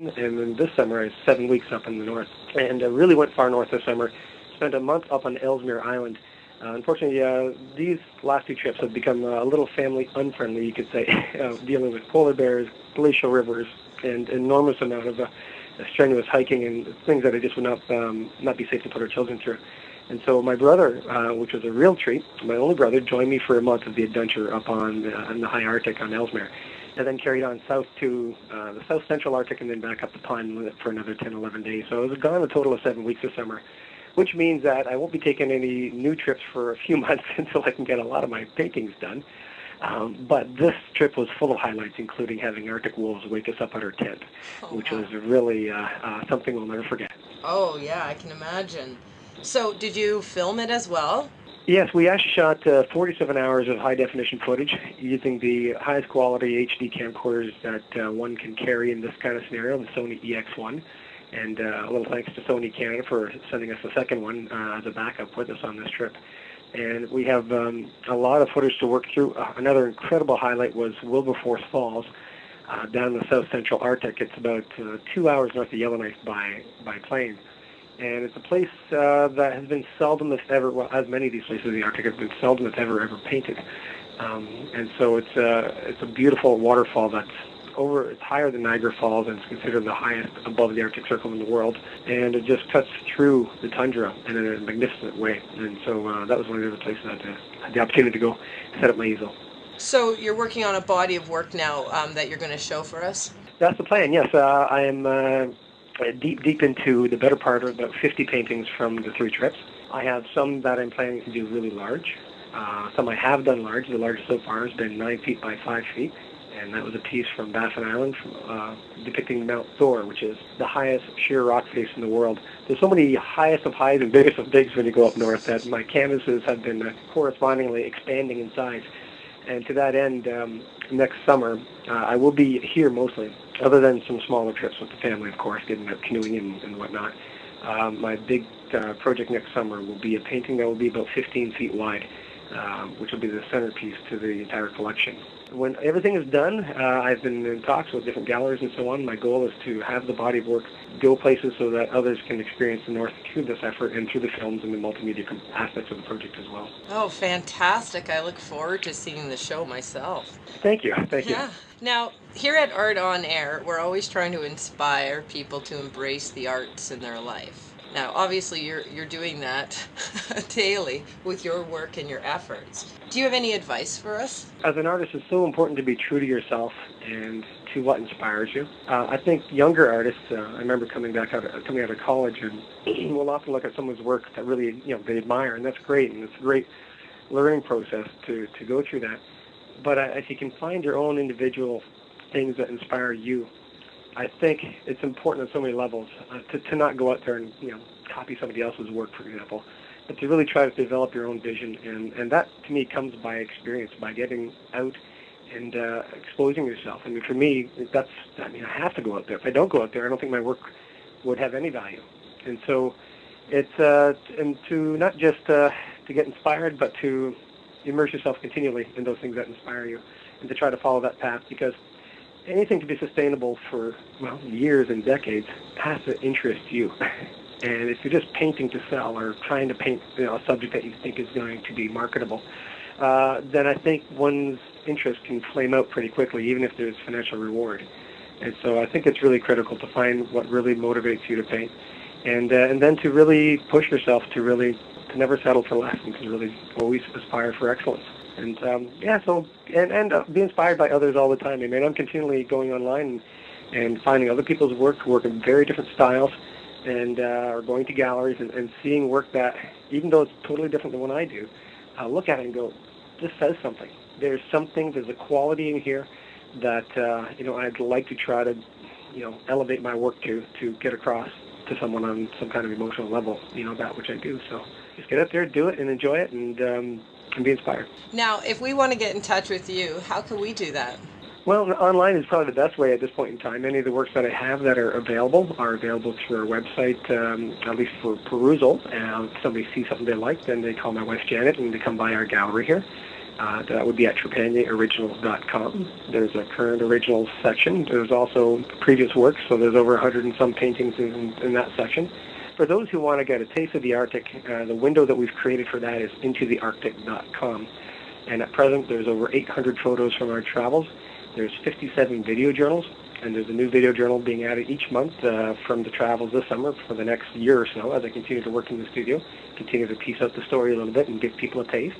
And then this summer I was 7 weeks up in the north, and really went far north this summer. Spent a month up on Ellesmere Island. Unfortunately, these last two trips have become a little family unfriendly, you could say, dealing with polar bears, glacial rivers, and enormous amount of strenuous hiking and things that I just would not be safe to put our children through. And so my brother, which was a real treat, my only brother, joined me for a month of the adventure up on in the high Arctic on Ellesmere, and then carried on south to the south central Arctic and then back up the Pine Limit for another 10, 11 days. So I was gone a total of 7 weeks this summer, which means that I won't be taking any new trips for a few months until I can get a lot of my paintings done. But this trip was full of highlights, including having Arctic wolves wake us up at our tent, which was really something we'll never forget. Oh, yeah, I can imagine. So, did you film it as well? Yes, we actually shot 47 hours of high-definition footage using the highest quality HD camcorders that one can carry in this kind of scenario, the Sony EX1. And a little thanks to Sony Canada for sending us the second one as a backup with us on this trip. And we have a lot of footage to work through. Another incredible highlight was Wilberforce Falls down in the south central Arctic. It's about 2 hours north of Yellowknife by plane. And it's a place that has been seldom, if ever, well, as many of these places in the Arctic have been seldom, if ever, painted. And so it's a beautiful waterfall that's it's higher than Niagara Falls, and it's considered the highest above the Arctic Circle in the world. And it just cuts through the tundra in a magnificent way. And so that was one of the other places I had the opportunity to go set up my easel. So you're working on a body of work now that you're going to show for us? That's the plan, yes. I am deep into the better part of about 50 paintings from the 3 trips. I have some that I'm planning to do really large. Some I have done large. The largest so far has been 9 feet by 5 feet. And that was a piece from Baffin Island depicting Mount Thor, which is the highest sheer rock face in the world. There's so many highest of highs and biggest of bigs when you go up north that my canvases have been correspondingly expanding in size. And to that end, next summer, I will be here mostly, other than some smaller trips with the family, of course, getting out canoeing and whatnot. My big project next summer will be a painting that will be about 15 feet wide, which will be the centerpiece to the entire collection. When everything is done, I've been in talks with different galleries and so on. My goal is to have the body of work go places so that others can experience the North through this effort and through the films and the multimedia aspects of the project as well. Oh, fantastic. I look forward to seeing the show myself. Thank you. Thank you. Yeah. Now, here at Art on Air, we're always trying to inspire people to embrace the arts in their life. Now, obviously, you're doing that daily with your work and your efforts. Do you have any advice for us? As an artist, it's so important to be true to yourself and to what inspires you. I think younger artists, I remember coming out of college, and will often look at someone's work that really, they admire, and that's great, and it's a great learning process to go through that. But if you can find your own individual things that inspire you, I think it's important on so many levels to not go out there and copy somebody else's work, for example, but to really try to develop your own vision. And that, to me, comes by experience, by getting out and exposing yourself. I mean, for me, I have to go out there. If I don't go out there, I don't think my work would have any value. And so it's and to not just to get inspired, but to immerse yourself continually in those things that inspire you and to try to follow that path, because anything to be sustainable for, years and decades has to interest you. And if you're just painting to sell or trying to paint a subject that you think is going to be marketable, then I think one's interest can flame out pretty quickly, even if there's financial reward. And so I think it's really critical to find what really motivates you to paint, and then to really push yourself to never settle for less, and to really always aspire for excellence. And be inspired by others all the time. I mean, I'm continually going online and finding other people's work in very different styles, and or going to galleries and seeing work that, even though it's totally different than what I do, I look at it and go, this says something. There's a quality in here that I'd like to try to elevate my work to get across to someone on some kind of emotional level, that which I do. So just get out there, do it, and enjoy it, and be inspired. Now, if we want to get in touch with you, how can we do that? Well, online is probably the best way at this point in time. Any of the works that I have that are available through our website, at least for perusal. If somebody sees something they like, then they call my wife Janet and they come by our gallery here. That would be at TrepanierOriginals.com. There's a current originals section. There's also previous works, so there's over 100 and some paintings in that section. For those who want to get a taste of the Arctic, the window that we've created for that is intothearctic.com. And at present, there's over 800 photos from our travels. There's 57 video journals, and there's a new video journal being added each month from the travels this summer for the next year or so as I continue to work in the studio, continue to piece out the story a little bit and give people a taste.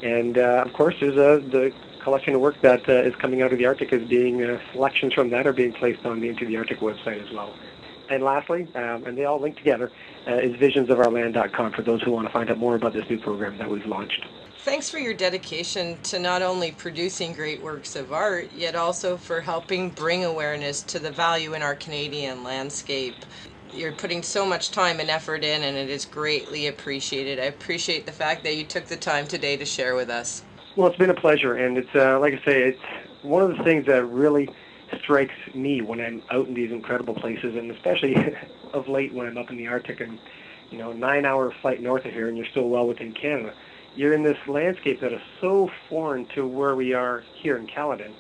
And, of course, there's the collection of work that is coming out of the Arctic is being, selections from that are being placed on the Into the Arctic website as well. And lastly, and they all link together, is visionsofourland.com for those who want to find out more about this new program that we've launched. Thanks for your dedication to not only producing great works of art, yet also for helping bring awareness to the value in our Canadian landscape. You're putting so much time and effort in, and it is greatly appreciated. I appreciate the fact that you took the time today to share with us. Well, it's been a pleasure, and it's, like I say, it's one of the things that really strikes me when I'm out in these incredible places, and especially of late when I'm up in the Arctic and, 9-hour flight north of here and you're still well within Canada. You're in this landscape that is so foreign to where we are here in Caledon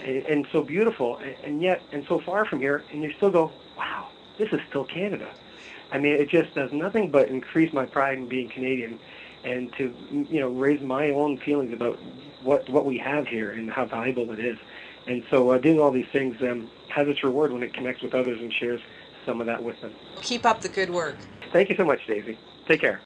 and so beautiful and yet and so far from here, and you still go, wow, this is still Canada. I mean, it just does nothing but increase my pride in being Canadian and to, raise my own feelings about what we have here and how valuable it is. And so doing all these things has its reward when it connects with others and shares some of that with them. Keep up the good work. Thank you so much, Daisy. Take care.